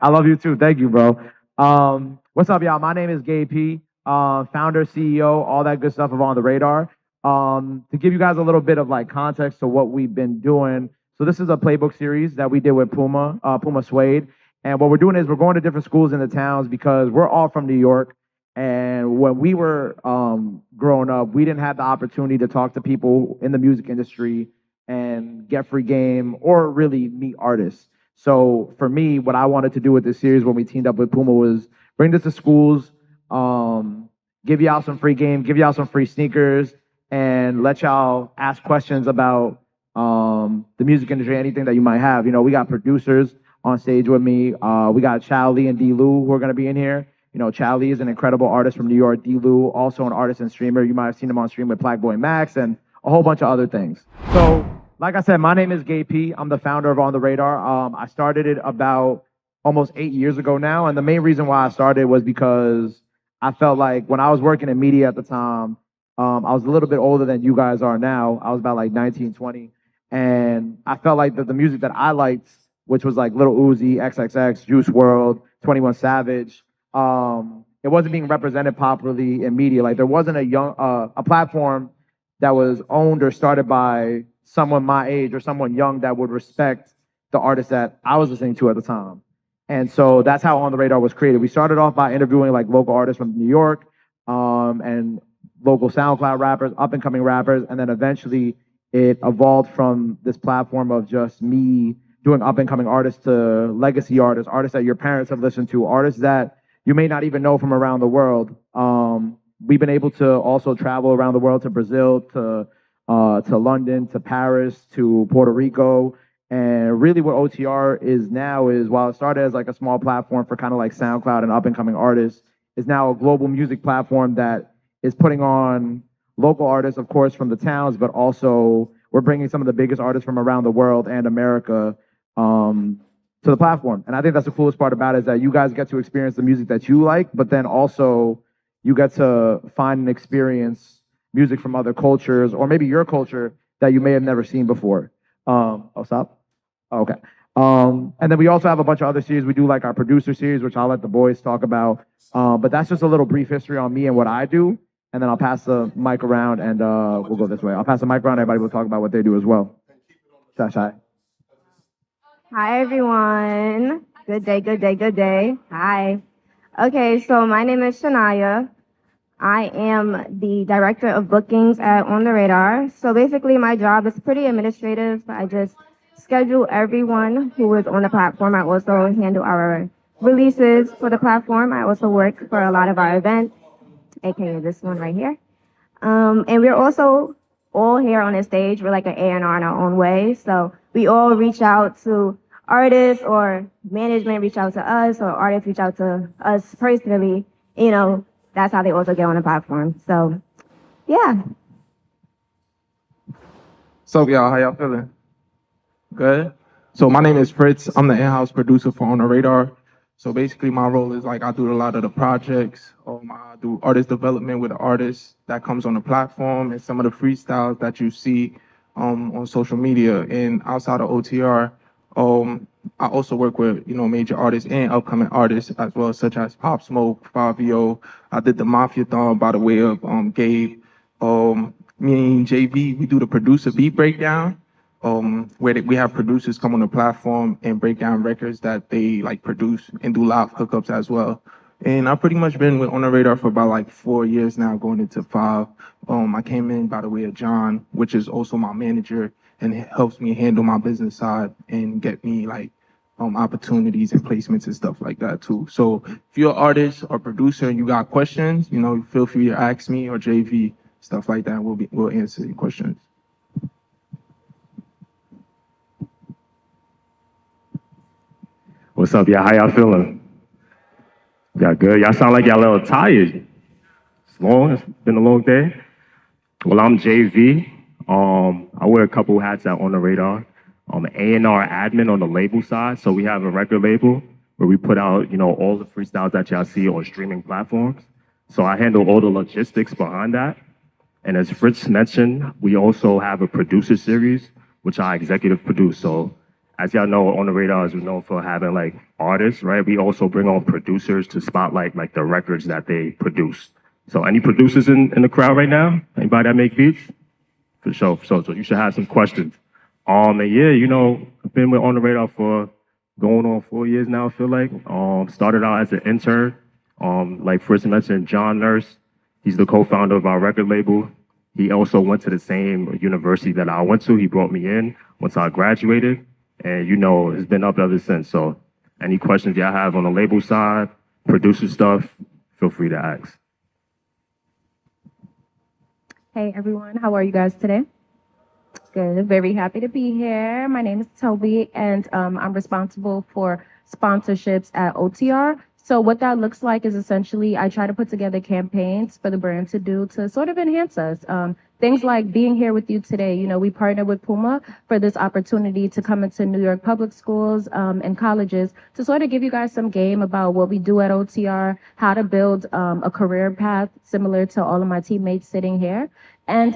I love you too. Thank you, bro. What's up, y'all? My name is Gabe P. Founder, CEO, all that good stuff of On the Radar. To give you guys a little bit of like context to what we've been doing. So this is a playbook series that we did with PUMA, PUMA Suede. And what we're doing is we're going to different schools in the towns because we're all from New York. And when we were growing up, we didn't have the opportunity to talk to people in the music industry and get free game or really meet artists. So for me, what I wanted to do with this series when we teamed up with PUMA was bring this to schools, give y'all some free game, give y'all some free sneakers, and let y'all ask questions about the music industry, anything that you might have. You know, we got producers on stage with me. We got Chow Lee and D Lou who are going to be in here. You know, Chow Lee is an incredible artist from New York. D Lou, also an artist and streamer. You might have seen him on stream with Black Boy Max and a whole bunch of other things. So, like I said, my name is Gabe P. I'm the founder of On the Radar. I started it about almost 8 years ago now. And the main reason why I started was because I felt like when I was working in media at the time, I was a little bit older than you guys are now. I was about like 19, 20. And I felt like that the music that I liked, which was like Lil Uzi, XXX, Juice WRLD, 21 Savage, it wasn't being represented properly in media. Like there wasn't a platform that was owned or started by someone my age or someone young that would respect the artists that I was listening to at the time. And so that's how On the Radar was created. We started off by interviewing like local artists from New York and local SoundCloud rappers, up and coming rappers, and then eventually it evolved from this platform of just me doing up and coming artists to legacy artists, artists that your parents have listened to, artists that you may not even know from around the world. We've been able to also travel around the world to Brazil, to London, to Paris, to Puerto Rico. And really what OTR is now is, while it started as like a small platform for kind of like SoundCloud and up and coming artists, is now a global music platform that is putting on local artists, of course, from the towns, but also we're bringing some of the biggest artists from around the world and America to the platform. And I think that's the coolest part about it, is that you guys get to experience the music that you like, but then also you get to find and experience music from other cultures, or maybe your culture that you may have never seen before. Oh, stop? Oh, okay. And then we also have a bunch of other series. We do like our producer series, which I'll let the boys talk about. But that's just a little brief history on me and what I do. And then I'll pass the mic around and we'll go this way. I'll pass the mic around. Everybody will talk about what they do as well. Shy. Hi, everyone. Good day, good day, good day. Hi. Okay, so my name is Shania. I am the director of bookings at On the Radar. So basically my job is pretty administrative. I just schedule everyone who is on the platform. I also handle our releases for the platform. I also work for a lot of our events, aka this one right here. And we're also all here on the stage. We're like an A&R in our own way. So we all reach out to artists, or management reach out to us, or artists reach out to us personally. You know, that's how they also get on the platform. So, yeah. So, y'all, how y'all feeling? Good? So my name is Fritz. I'm the in-house producer for On the Radar. So basically my role is like I do a lot of the projects. I do artist development with the artists that comes on the platform, and some of the freestyles that you see on social media. And outside of OTR, I also work with, major artists and upcoming artists as well, such as Pop Smoke, Fabio. I did the Mafia-thon by the way of Gabe. Me and JV, we do the producer beat breakdown, where we have producers come on the platform and break down records that they like produce, and do live hookups as well. And I've pretty much been On the Radar for about like 4 years now, going into 5. I came in by the way of John, which is also my manager, and it helps me handle my business side and get me like opportunities and placements and stuff like that too. So if you're an artist or producer and you got questions, feel free to ask me or JV, stuff like that. We'll answer your questions. What's up, y'all? How y'all feeling? Y'all good? Y'all sound like y'all a little tired. It's long. It's been a long day. Well, I'm JV. I wear a couple hats out On the Radar. I'm an A&R admin on the label side. So we have a record label where we put out, all the freestyles that y'all see on streaming platforms. So I handle all the logistics behind that. And as Fritz mentioned, we also have a producer series, which I executive produce. So as y'all know, On the Radar is known for having like artists, right? We also bring on producers to spotlight like the records that they produce. So any producers in the crowd right now? Anybody that make beats? For sure, for sure. So you should have some questions. And yeah, you know, I've been with On the Radar for going on 4 years now, I feel like. Started out as an intern. Like first mentioned, John Nurse, he's the co-founder of our record label. He also went to the same university that I went to. He brought me in once I graduated. And you know, it's been up ever since. So any questions y'all have on the label side, producer stuff, feel free to ask. Hey everyone, how are you guys today? Good, very happy to be here. My name is Toby and I'm responsible for sponsorships at OTR. So what that looks like is essentially I try to put together campaigns for the brand to do to sort of enhance us. Things like being here with you today. You know, we partner with PUMA for this opportunity to come into New York public schools and colleges to sort of give you guys some game about what we do at OTR, how to build a career path similar to all of my teammates sitting here. And,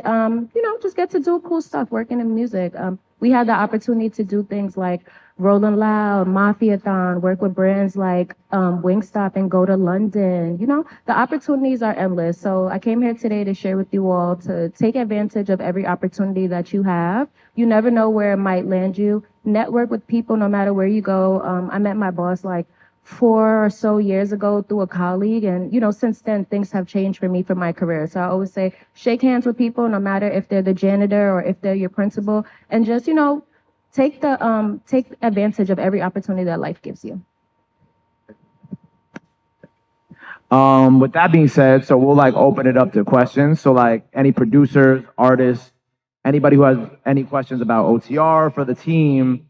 you know, just get to do cool stuff working in music. We had the opportunity to do things like Rolling Loud, Mafiathon, work with brands like Wingstop and Go to London. You know, the opportunities are endless. So I came here today to share with you all to take advantage of every opportunity that you have. You never know where it might land you. Network with people no matter where you go. I met my boss like 4 or so years ago through a colleague. And, you know, since then, things have changed for me for my career. So I always say, shake hands with people, no matter if they're the janitor or if they're your principal, and just, you know, take advantage of every opportunity that life gives you. With that being said, so we'll like open it up to questions. So like any producers, artists, anybody who has any questions about OTR for the team,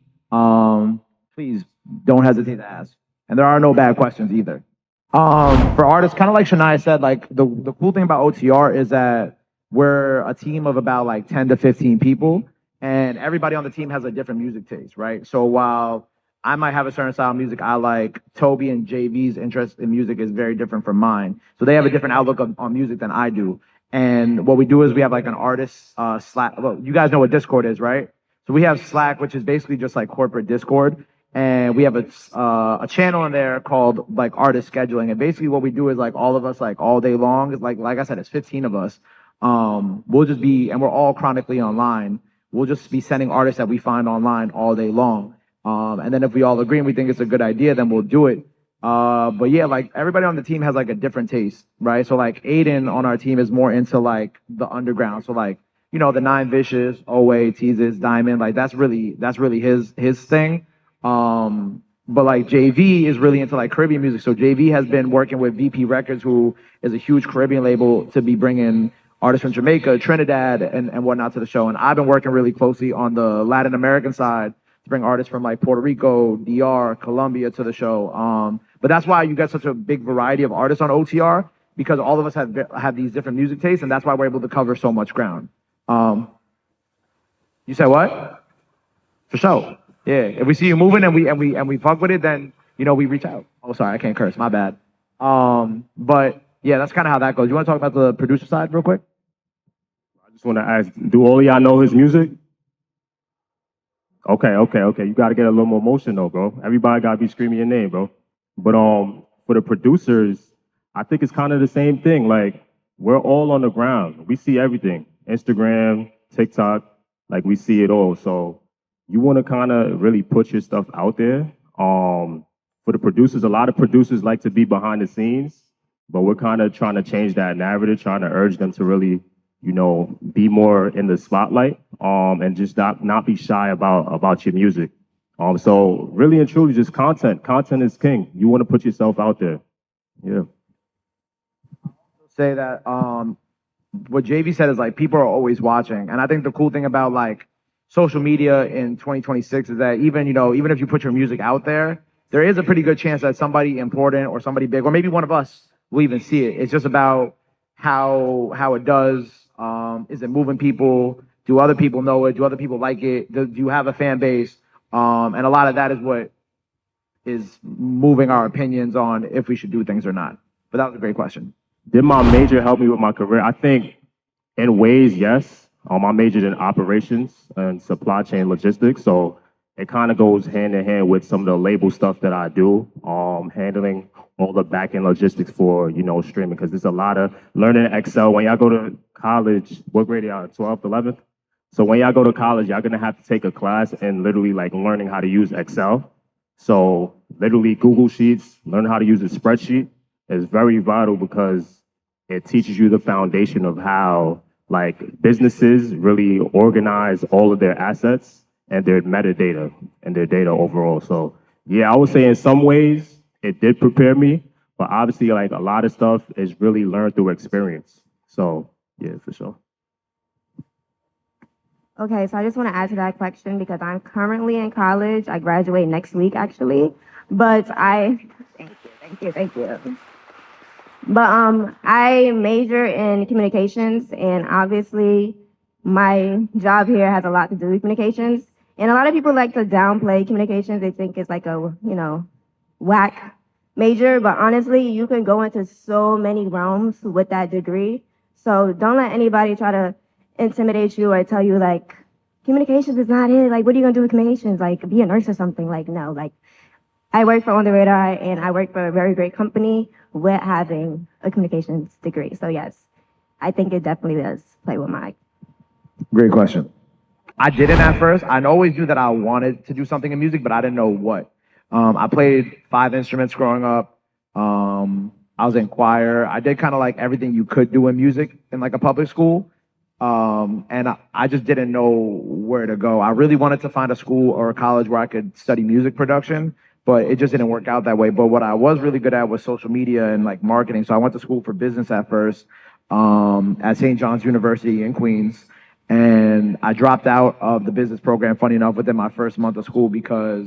please don't hesitate to ask. And there are no bad questions either. For artists, kind of like Shania said, like the cool thing about OTR is that we're a team of about like 10 to 15 people, and everybody on the team has a different music taste, right? So while I might have a certain style of music I like, Toby and JV's interest in music is very different from mine. So they have a different outlook on music than I do. And what we do is we have like an artist Slack. Well, you guys know what Discord is, right? So we have Slack, which is basically just like corporate Discord. And we have a channel in there called like artist scheduling. And basically what we do is like all of us like all day long, like I said, it's 15 of us. We'll just be, and we're all chronically online. We'll just be sending artists that we find online all day long. And then if we all agree and we think it's a good idea, then we'll do it. But yeah, like everybody on the team has like a different taste, right? So like Aiden on our team is more into like the underground. So like, you know, the Nine Vicious, Owe, Teases, Diamond, like that's really his thing. But like JV is really into like Caribbean music. So JV has been working with VP Records, who is a huge Caribbean label, to be bringing artists from Jamaica, Trinidad, and whatnot to the show. And I've been working really closely on the Latin American side to bring artists from like Puerto Rico, DR, Colombia to the show. But that's why you get such a big variety of artists on OTR, because all of us have these different music tastes, and that's why we're able to cover so much ground. You said what? For sure. Yeah. If we see you moving and we fuck with it, then you know we reach out. Oh, sorry, I can't curse. My bad. But yeah, that's kind of how that goes. You want to talk about the producer side real quick? I just want to ask, do all of y'all know his music? Okay. You got to get a little more motion though, bro. Everybody got to be screaming your name, bro. But for the producers, I think it's kind of the same thing. Like, we're all on the ground. We see everything. Instagram, TikTok, like we see it all. So you want to kind of really put your stuff out there. For the producers, a lot of producers like to be behind the scenes, but we're kind of trying to change that narrative, trying to urge them to really, you know, be more in the spotlight, and just not be shy about your music. So really and truly, just content. Content is king. You want to put yourself out there. Yeah. Say that what JV said is like people are always watching, and I think the cool thing about like social media in 2026 is that even if you put your music out there, there is a pretty good chance that somebody important or somebody big, or maybe one of us, will even see it. It's just about how it does. Is it moving people? Do other people know it? Do other people like it? Do you have a fan base? And a lot of that is what is moving our opinions on if we should do things or not. But that was a great question. Did my major help me with my career? I think in ways, yes. I majored in operations and supply chain logistics. So it kind of goes hand in hand with some of the label stuff that I do, handling all the back end logistics for, streaming, because there's a lot of learning Excel. When y'all go to college, what grade are y'all, 12th, 11th? So when y'all go to college, y'all gonna have to take a class and literally like learning how to use Excel. So literally Google Sheets, learn how to use a spreadsheet is very vital because it teaches you the foundation of how like businesses really organize all of their assets and their metadata and their data overall. So yeah, I would say in some ways it did prepare me, but obviously like a lot of stuff is really learned through experience. So yeah, for sure. Okay, so I just want to add to that question because I'm currently in college. I graduate next week, actually. But thank you. But I major in communications, and obviously my job here has a lot to do with communications. And a lot of people like to downplay communications. They think it's like a, whack major. But honestly, you can go into so many realms with that degree. So don't let anybody try to intimidate you or tell you like communications is not it. Like, what are you gonna do with communications? Like, be a nurse or something. Like, no. Like, I work for On the Radar, and I work for a very great company with having a communications degree. So yes, I think it definitely does play with my. Great question. I didn't at first. I always knew that I wanted to do something in music, but I didn't know what. I played 5 instruments growing up. I was in choir. I did kind of like everything you could do in music in like a public school. And I just didn't know where to go. I really wanted to find a school or a college where I could study music production, but it just didn't work out that way. But what I was really good at was social media and like marketing. So I went to school for business at first, at St. John's University in Queens. And I dropped out of the business program, funny enough, within my first month of school because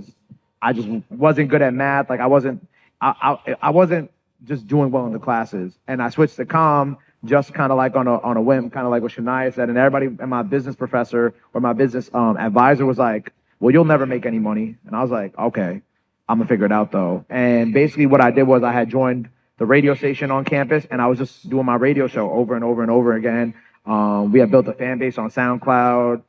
I just wasn't good at math. Like I wasn't just doing well in the classes. And I switched to comm just kind of like on a whim, kind of like what Shania said. And everybody, and my business professor or my business advisor was like, well, you'll never make any money. And I was like, okay, I'm gonna figure it out though. And basically what I did was I had joined the radio station on campus and I was just doing my radio show over and over and over again. We had built a fan base on SoundCloud.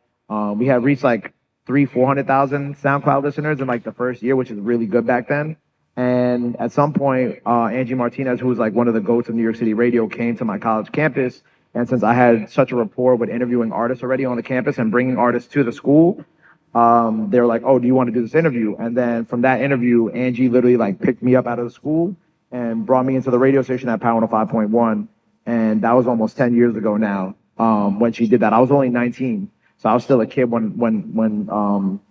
We had reached like 400,000 SoundCloud listeners in like the first year, which is really good back then. And at some point, Angie Martinez, who was like one of the goats of New York City radio, came to my college campus. And since I had such a rapport with interviewing artists already on the campus and bringing artists to the school, they were like, oh, do you want to do this interview? And then from that interview, Angie literally like picked me up out of the school and brought me into the radio station at Power 105.1. And that was almost 10 years ago now, when she did that. I was only 19. So I was still a kid when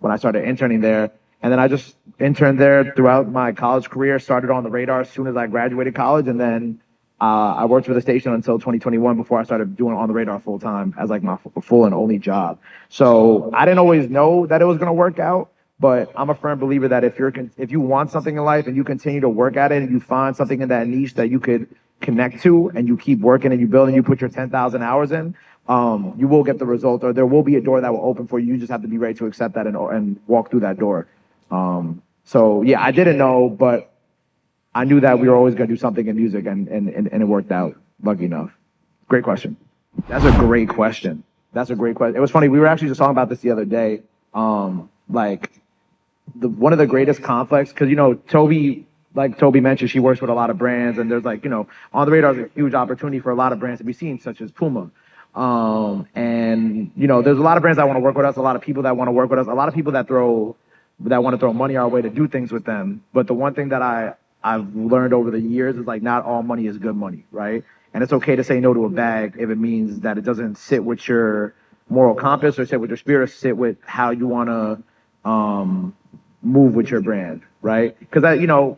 I started interning there. And then I just interned there throughout my college career, started on the radar as soon as I graduated college. And then I worked for the station until 2021 before I started doing On the Radar full time as like my full and only job. So I didn't always know that it was going to work out, but I'm a firm believer that if you want something in life and you continue to work at it and you find something in that niche that you could connect to and you keep working and you build and you put your 10,000 hours in, you will get the result, or there will be a door that will open for you. You just have to be ready to accept that and walk through that door. So yeah, I didn't know, but I knew that we were always going to do something in music, and it worked out, lucky enough. Great question. That's a great question. That's a great question. It was funny. We were actually just talking about this the other day. Like one of the greatest conflicts, because, Toby, like Toby mentioned, she works with a lot of brands, and there's like, On the Radar is a huge opportunity for a lot of brands to be seen, such as PUMA. And, there's a lot of brands that want to work with us, a lot of people that want to work with us, a lot of people that want to throw money our way to do things with them. But the one thing that I've learned over the years is like not all money is good money, right? And it's okay to say no to a bag if it means that it doesn't sit with your moral compass or sit with your spirit, or sit with how you want to move with your brand, right? Because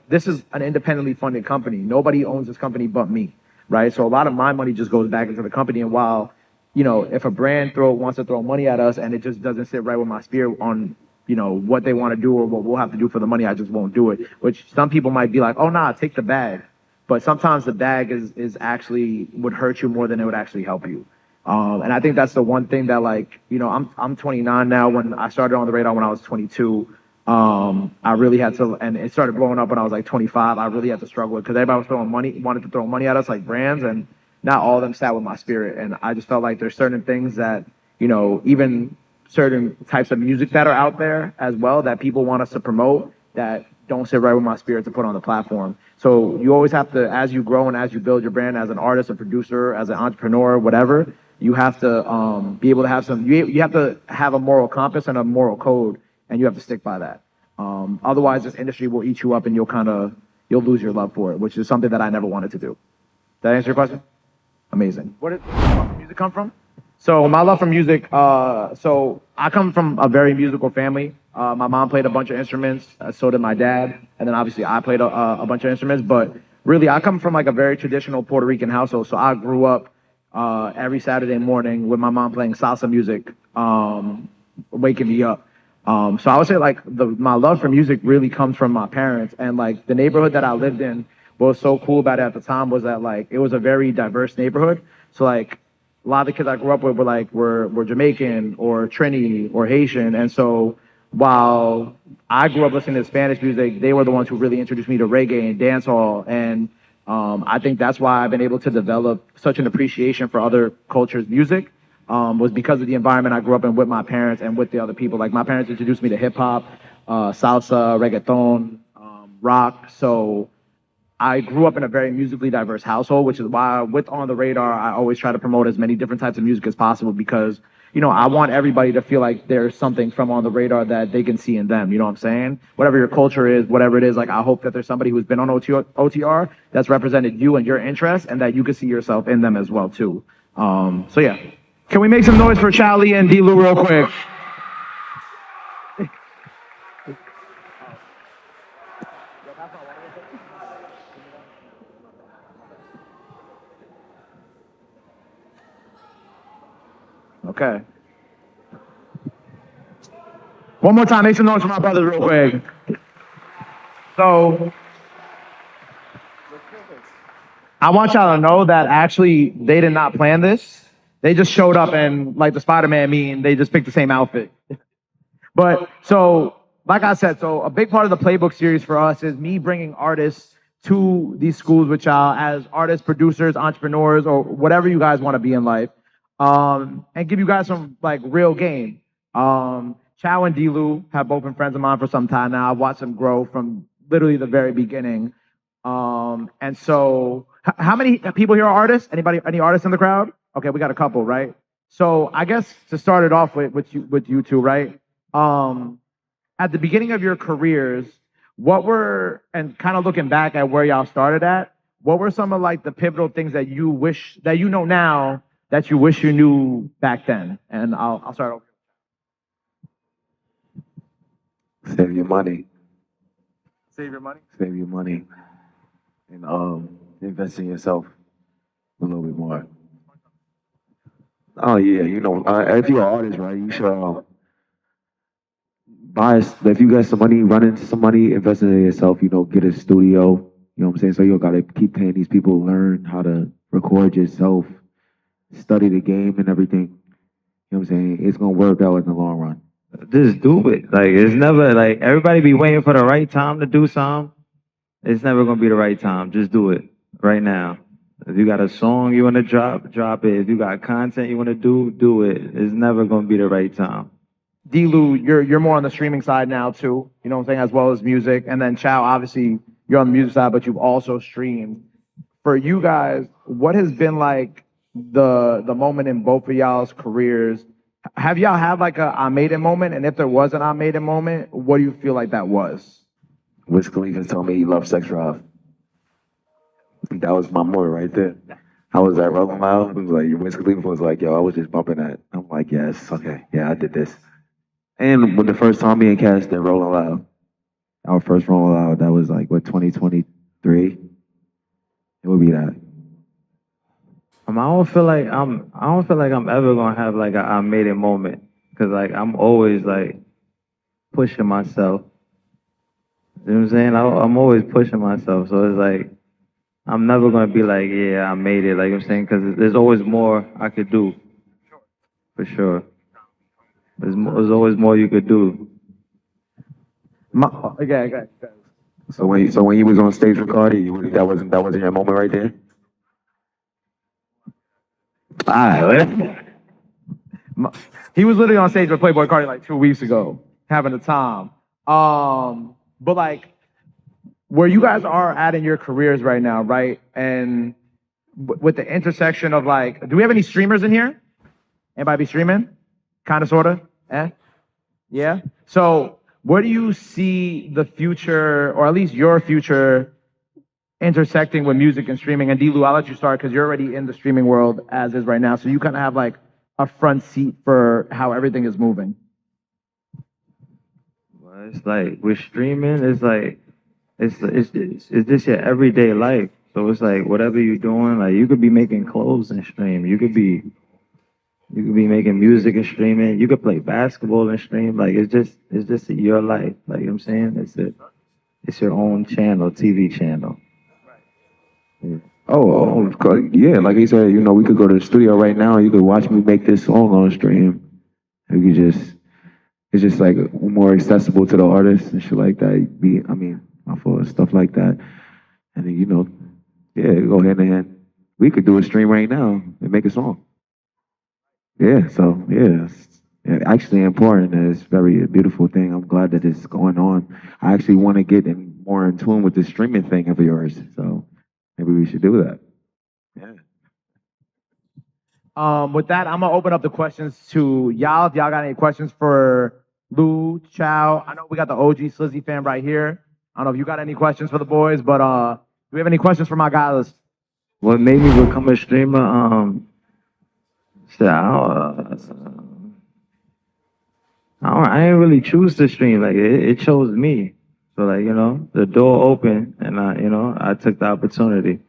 this is an independently funded company. Nobody owns this company but me, right? So a lot of my money just goes back into the company. And while, if a brand wants to throw money at us and it just doesn't sit right with my spirit on what they want to do or what we'll have to do for the money, I just won't do it. Which some people might be like, oh, nah, take the bag. But sometimes the bag is actually would hurt you more than it would actually help you. And I think that's the one thing that I'm 29 now. When I started On the Radar when I was 22, I really had to, and it started blowing up when I was like 25. I really had to struggle with, because everybody was wanted to throw money at us, like brands, and not all of them sat with my spirit. And I just felt like there's certain things that, even certain types of music that are out there as well that people want us to promote that don't sit right with my spirit to put on the platform. So you always have to, as you grow and as you build your brand as an artist, a producer, as an entrepreneur, whatever, you have to be able to have you have to have a moral compass and a moral code, and you have to stick by that. Otherwise, this industry will eat you up, and you'll lose your love for it, which is something that I never wanted to do. Does that answer your question? Amazing. Where does music come from? So my love for music, so I come from a very musical family. My mom played a bunch of instruments, so did my dad, and then obviously I played a bunch of instruments, but really I come from like a very traditional Puerto Rican household, so I grew up every Saturday morning with my mom playing salsa music, waking me up. So I would say like my love for music really comes from my parents, and like the neighborhood that I lived in, what was so cool about it at the time was that like it was a very diverse neighborhood. So like a lot of the kids I grew up with were Jamaican or Trini or Haitian, and so while I grew up listening to Spanish music, they were the ones who really introduced me to reggae and dancehall, and I think that's why I've been able to develop such an appreciation for other cultures' music. Was because of the environment I grew up in with my parents and with the other people. Like my parents introduced me to hip hop, salsa, reggaeton, rock. So I grew up in a very musically diverse household, which is why with On the Radar, I always try to promote as many different types of music as possible because, you know, I want everybody to feel like there's something from On the Radar that they can see in them. You know what I'm saying? Whatever your culture is, whatever it is, like I hope that there's somebody who's been on OTR that's represented you and your interests and that you can see yourself in them as well too. So yeah. Can we make some noise for Chow Lee and D Lou real quick? Okay. One more time, make some noise for my brothers real quick. So, I want y'all to know that actually they did not plan this. They just showed up and like the Spider-Man meme, they just picked the same outfit. But so, like I said, so a big part of the Playbook series for us is me bringing artists to these schools with y'all as artists, producers, entrepreneurs, or whatever you guys want to be in life. And give you guys some like real game. Chow and D Lou have both been friends of mine for some time now. I've watched them grow from literally the very beginning. And so how many people here are artists? Any artists in the crowd? Okay, we got a couple, right? So I guess to start it off with you two, right? At the beginning of your careers, and kind of looking back at where y'all started at, what were some of like the pivotal things that you wish that you know now that you wish you knew back then? And I'll start over. Save your money. Save your money? Save your money. And invest in yourself a little bit more. Oh yeah, you know, if you're an artist, right, you should if you got some money, run into some money, invest in yourself, you know, get a studio, you know what I'm saying? So you don't gotta keep paying these people, learn how to record yourself, study the game and everything. You know what I'm saying? It's gonna work out in the long run. Just do it. Like, it's never, like, everybody be waiting for the right time to do something. It's never gonna be the right time. Just do it right now. If you got a song you wanna drop it. If you got content you wanna do it. It's never gonna be the right time. D Lou, you're more on the streaming side now too, you know what I'm saying, as well as music. And then Chow, obviously you're on the music side, but you've also streamed. For you guys, what has been like the moment in both of y'all's careers? Have y'all had like a I made it moment? And if there was an I made it moment, what do you feel like that was? Wiz Khalifa told me he loved Sex Drive. That was my moment right there. I was at Rolling Loud. It was like, Wiz Khalifa was like, yo, I was just bumping that. I'm like, yes, okay, yeah, I did this. And when the first time me and Cass did Rolling Loud, our first Rolling Loud, that was like, what, 2023? It would be that. I don't feel like I'm ever gonna have like a I made it moment. Cause like I'm always like pushing myself. You know what I'm saying? I'm always pushing myself. So it's like I'm never gonna be like, yeah, I made it. Like, you know what I'm saying? Cause there's always more I could do. For sure. There's always more you could do. Okay. So when you was on stage with Cardi, that wasn't your moment right there? All right. He was literally on stage with Playboy Cardi like 2 weeks ago, having a time. But like, where you guys are at in your careers right now, right? And with the intersection of like, do we have any streamers in here? Anybody be streaming? Kind of, sort of? Eh? Yeah? So where do you see the future, or at least your future, intersecting with music and streaming? And D Lou, I'll let you start because you're already in the streaming world as is right now. So you kind of have like a front seat for how everything is moving. Well, it's like with streaming, it's like it's just your everyday life. So it's like whatever you're doing, like you could be making clothes and stream. You could be making music and streaming. You could play basketball and stream. Like it's just your life. Like you know what I'm saying? It's your own channel, TV channel. Yeah. Oh, of course, yeah. Like he said, you know, we could go to the studio right now. You could watch me make this song on stream. We could it's just like more accessible to the artists and shit like that. My fault, stuff like that. And then, you know, yeah, go hand in hand. We could do a stream right now and make a song. Yeah, so yeah, it's actually important. It's a beautiful thing. I'm glad that it's going on. I actually want to get more in tune with the streaming thing of yours. So maybe we should do that. Yeah. With that, I'm gonna open up the questions to y'all. If y'all got any questions for Lou, Chow? I know we got the OG Slizzy fam right here. I don't know if you got any questions for the boys, but do we have any questions for my guys? What made me become a streamer? So I didn't really choose to stream. Like it chose me. So like you know, the door opened, and I took the opportunity.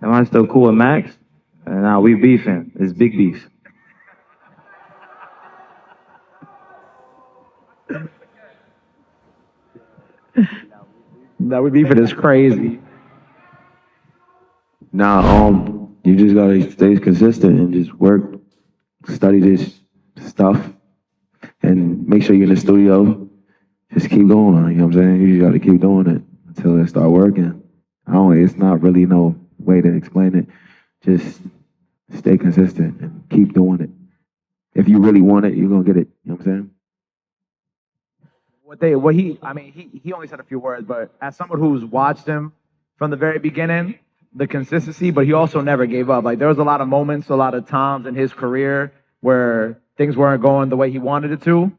Am I still cool with Max? And now we beefing. It's big beef. That would be for this crazy. Nah, you just gotta stay consistent and just work, study this stuff, and make sure you're in the studio. Just keep going, you know what I'm saying? You just gotta keep doing it until it start working. It's not really no way to explain it. Just stay consistent and keep doing it. If you really want it, you're gonna get it, you know what I'm saying? He only said a few words, but as someone who's watched him from the very beginning, the consistency, but he also never gave up. Like there was a lot of moments, a lot of times in his career where things weren't going the way he wanted it to,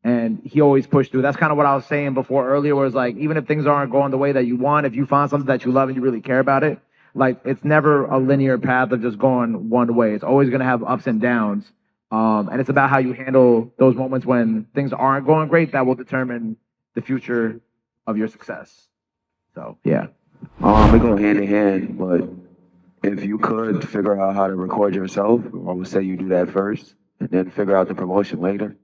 and he always pushed through. That's kind of what I was saying before earlier, where it's like, even if things aren't going the way that you want, if you find something that you love and you really care about it, like it's never a linear path of just going one way. It's always gonna have ups and downs. And it's about how you handle those moments when things aren't going great that will determine the future of your success. So, yeah. They go hand in hand, but if you could figure out how to record yourself, I would say you do that first, and then figure out the promotion later,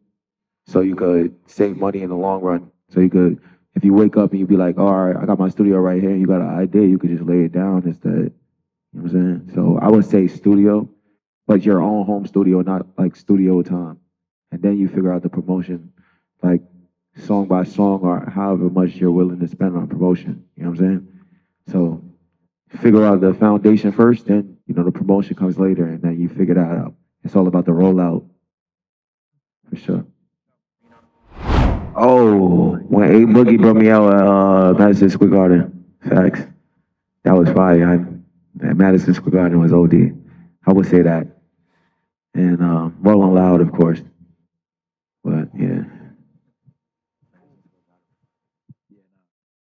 so you could save money in the long run. So you could, if you wake up and you be like, all right, I got my studio right here, and you got an idea, you could just lay it down instead. You know what I'm saying? So I would say studio, but your own home studio, not like studio time. And then you figure out the promotion, like song by song or however much you're willing to spend on promotion. You know what I'm saying? So figure out the foundation first, then, the promotion comes later, and then you figure that out. It's all about the rollout, for sure. Oh, when A Boogie brought me out at Madison Square Garden, facts. That was fire. Madison Square Garden was OD. I would say that. And Rolling Loud, of course.